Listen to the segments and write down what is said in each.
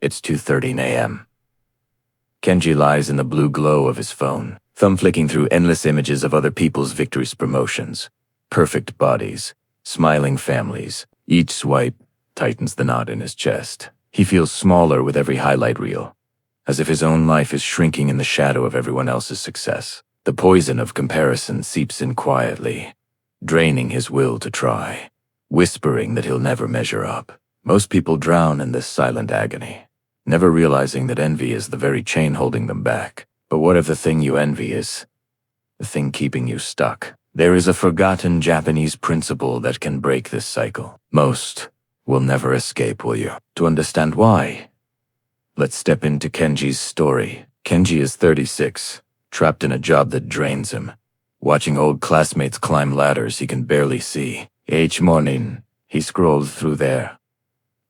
It's 2:30 a.m. Kenji lies in the blue glow of his phone, thumb flicking through endless images of other people's victorious promotions. Perfect bodies, smiling families. Each swipe tightens the knot in his chest. He feels smaller with every highlight reel, as if his own life is shrinking in the shadow of everyone else's success. The poison of comparison seeps in quietly, draining his will to try, whispering that he'll never measure up. Most people drown in this silent agony, never realizing that envy is the very chain holding them back. But what if the thing you envy is the thing keeping you stuck? There is a forgotten Japanese principle that can break this cycle. Most will never escape, will you? To understand why, let's step into Kenji's story. Kenji is 36, trapped in a job that drains him, watching old classmates climb ladders he can barely see. Each morning, he scrolls through their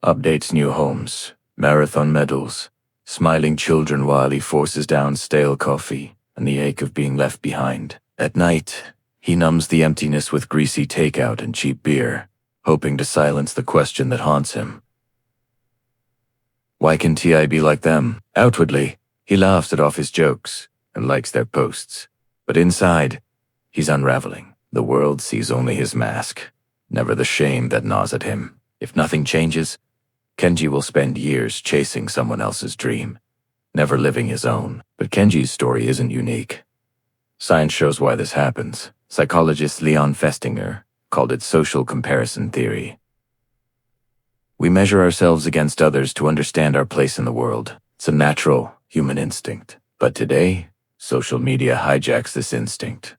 updates, new homes, marathon medals, smiling children while he forces down stale coffee and the ache of being left behind. At night, he numbs the emptiness with greasy takeout and cheap beer, hoping to silence the question that haunts him. Why can't I be like them? Outwardly, he laughs it off his jokes and likes their posts. But inside, he's unraveling. The world sees only his mask, never the shame that gnaws at him. If nothing changes, Kenji will spend years chasing someone else's dream, never living his own. But Kenji's story isn't unique. Science shows why this happens. Psychologist Leon Festinger called it social comparison theory. We measure ourselves against others to understand our place in the world. It's a natural human instinct. But today, social media hijacks this instinct,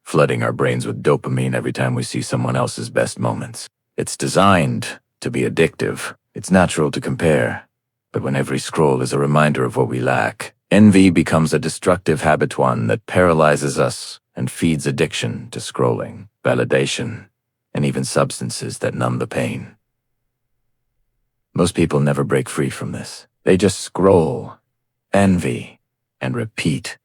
flooding our brains with dopamine every time we see someone else's best moments. It's designed to be addictive. It's natural to compare. But when every scroll is a reminder of what we lack, envy becomes a destructive habit, one that paralyzes us and feeds addiction to scrolling, validation, and even substances that numb the pain. Most people never break free from this. They just scroll, envy, and repeat,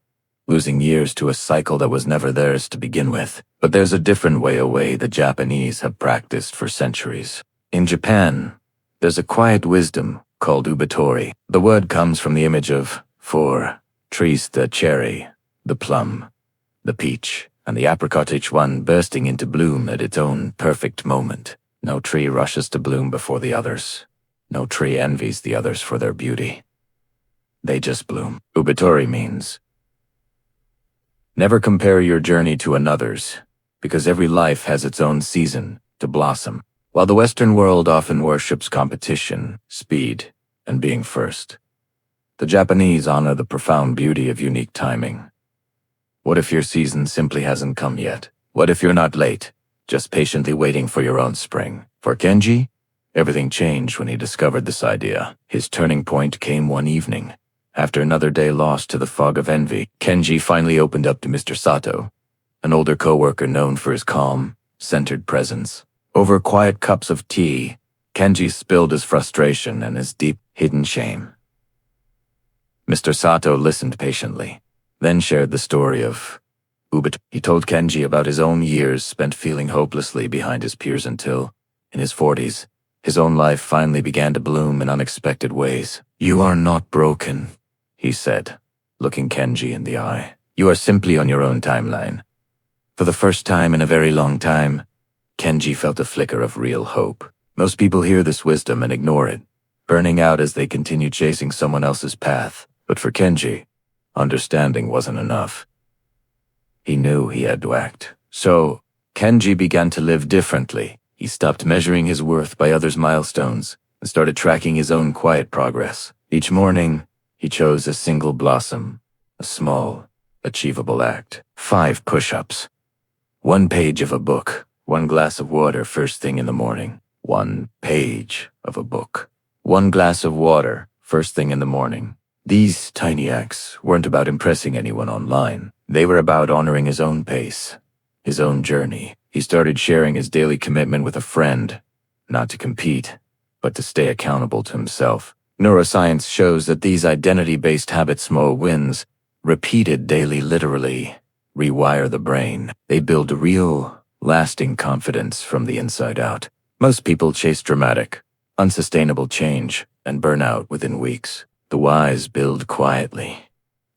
losing years to a cycle that was never theirs to begin with. But there's a different way the Japanese have practiced for centuries. In Japan, there's a quiet wisdom called Oubaitori. The word comes from the image of four trees: the cherry, the plum, the peach, and the apricot, each one bursting into bloom at its own perfect moment. No tree rushes to bloom before the others. No tree envies the others for their beauty. They just bloom. Oubaitori means never compare your journey to another's, because every life has its own season to blossom. While the Western world often worships competition, speed, and being first, the Japanese honor the profound beauty of unique timing. What if your season simply hasn't come yet? What if you're not late, just patiently waiting for your own spring? For Kenji, everything changed when he discovered this idea. His turning point came one evening. After another day lost to the fog of envy, Kenji finally opened up to Mr. Sato, an older coworker known for his calm, centered presence. Over quiet cups of tea, Kenji spilled his frustration and his deep, hidden shame. Mr. Sato listened patiently, then shared the story of Oubaitori. He told Kenji about his own years spent feeling hopelessly behind his peers until, in his 40s, his own life finally began to bloom in unexpected ways. "You are not broken," he said, looking Kenji in the eye. "You are simply on your own timeline." For the first time in a very long time, Kenji felt a flicker of real hope. Most people hear this wisdom and ignore it, burning out as they continue chasing someone else's path. But for Kenji, understanding wasn't enough. He knew he had to act. So, Kenji began to live differently. He stopped measuring his worth by others' milestones and started tracking his own quiet progress. Each morning, he chose a single blossom, a small, achievable act. 5 push-ups, 1 page of a book, 1 glass of water first thing in the morning. 1 page of a book, 1 glass of water first thing in the morning. These tiny acts weren't about impressing anyone online. They were about honoring his own pace, his own journey. He started sharing his daily commitment with a friend, not to compete, but to stay accountable to himself. Neuroscience shows that these identity-based habits, small wins, repeated daily, literally rewire the brain. They build real, lasting confidence from the inside out. Most people chase dramatic, unsustainable change, and burn out within weeks. The wise build quietly,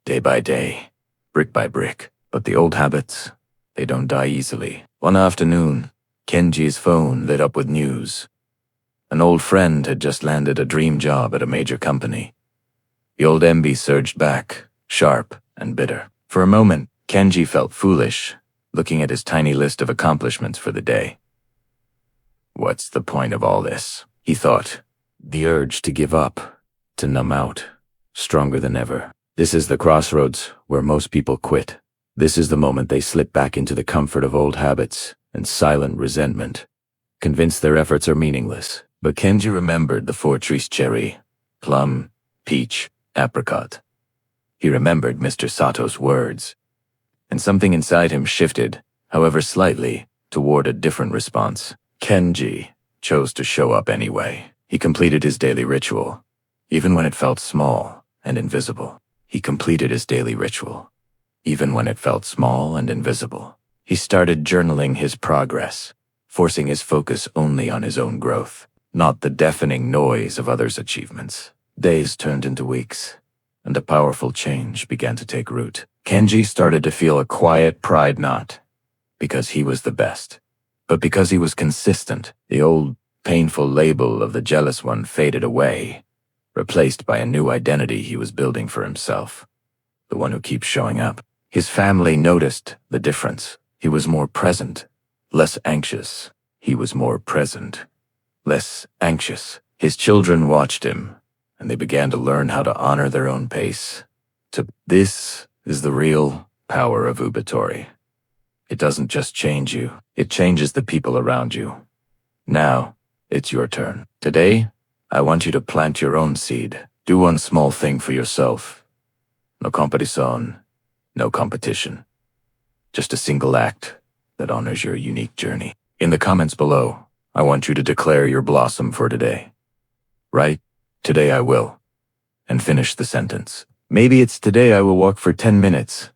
day by day, brick by brick. But the old habits, they don't die easily. One afternoon, Kenji's phone lit up with news. An old friend had just landed a dream job at a major company. The old envy surged back, sharp and bitter. For a moment, Kenji felt foolish, looking at his tiny list of accomplishments for the day. What's the point of all this? He thought. The urge to give up, to numb out, stronger than ever. This is the crossroads where most people quit. This is the moment they slip back into the comfort of old habits and silent resentment, convinced their efforts are meaningless. But Kenji remembered the 4 trees: cherry, plum, peach, apricot. He remembered Mr. Sato's words, and something inside him shifted, however slightly, toward a different response. Kenji chose to show up anyway. He completed his daily ritual, even when it felt small and invisible. He completed his daily ritual, even when it felt small and invisible. He started journaling his progress, forcing his focus only on his own growth, not the deafening noise of others' achievements. Days turned into weeks, and a powerful change began to take root. Kenji started to feel a quiet pride, not because he was the best, but because he was consistent. The old, painful label of the jealous one faded away, replaced by a new identity he was building for himself, the one who keeps showing up. His family noticed the difference. He was more present, less anxious. He was more present, less anxious. His children watched him, and they began to learn how to honor their own pace. This is the real power of Oubaitori. It doesn't just change you, it changes the people around you. Now, it's your turn. Today, I want you to plant your own seed. Do one small thing for yourself. No comparison, no competition. Just a single act that honors your unique journey. In the comments below, I want you to declare your blossom for today. Write, "Today I will," and finish the sentence. Maybe it's today I will walk for 10 minutes.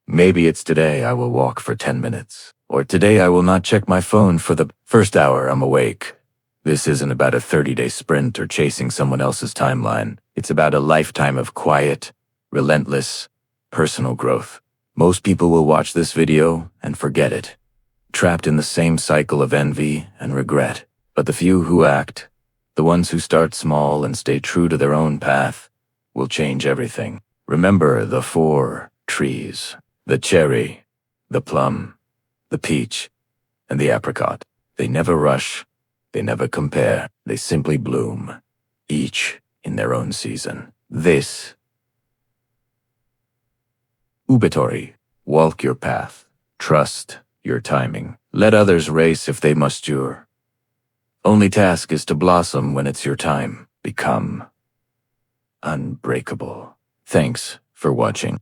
Maybe it's today I will walk for 10 minutes. Or today I will not check my phone for the first hour I'm awake. This isn't about a 30-day sprint or chasing someone else's timeline. It's about a lifetime of quiet, relentless, personal growth. Most people will watch this video and forget it, trapped in the same cycle of envy and regret. But the few who act, the ones who start small and stay true to their own path, will change everything. Remember the 4 trees: the cherry, the plum, the peach, and the apricot. They never rush, they never compare, they simply bloom, each in their own season. This Oubaitori, walk your path, trust your timing. Let others race if they must your only task is to blossom when it's your time. Become unbreakable. Thanks for watching.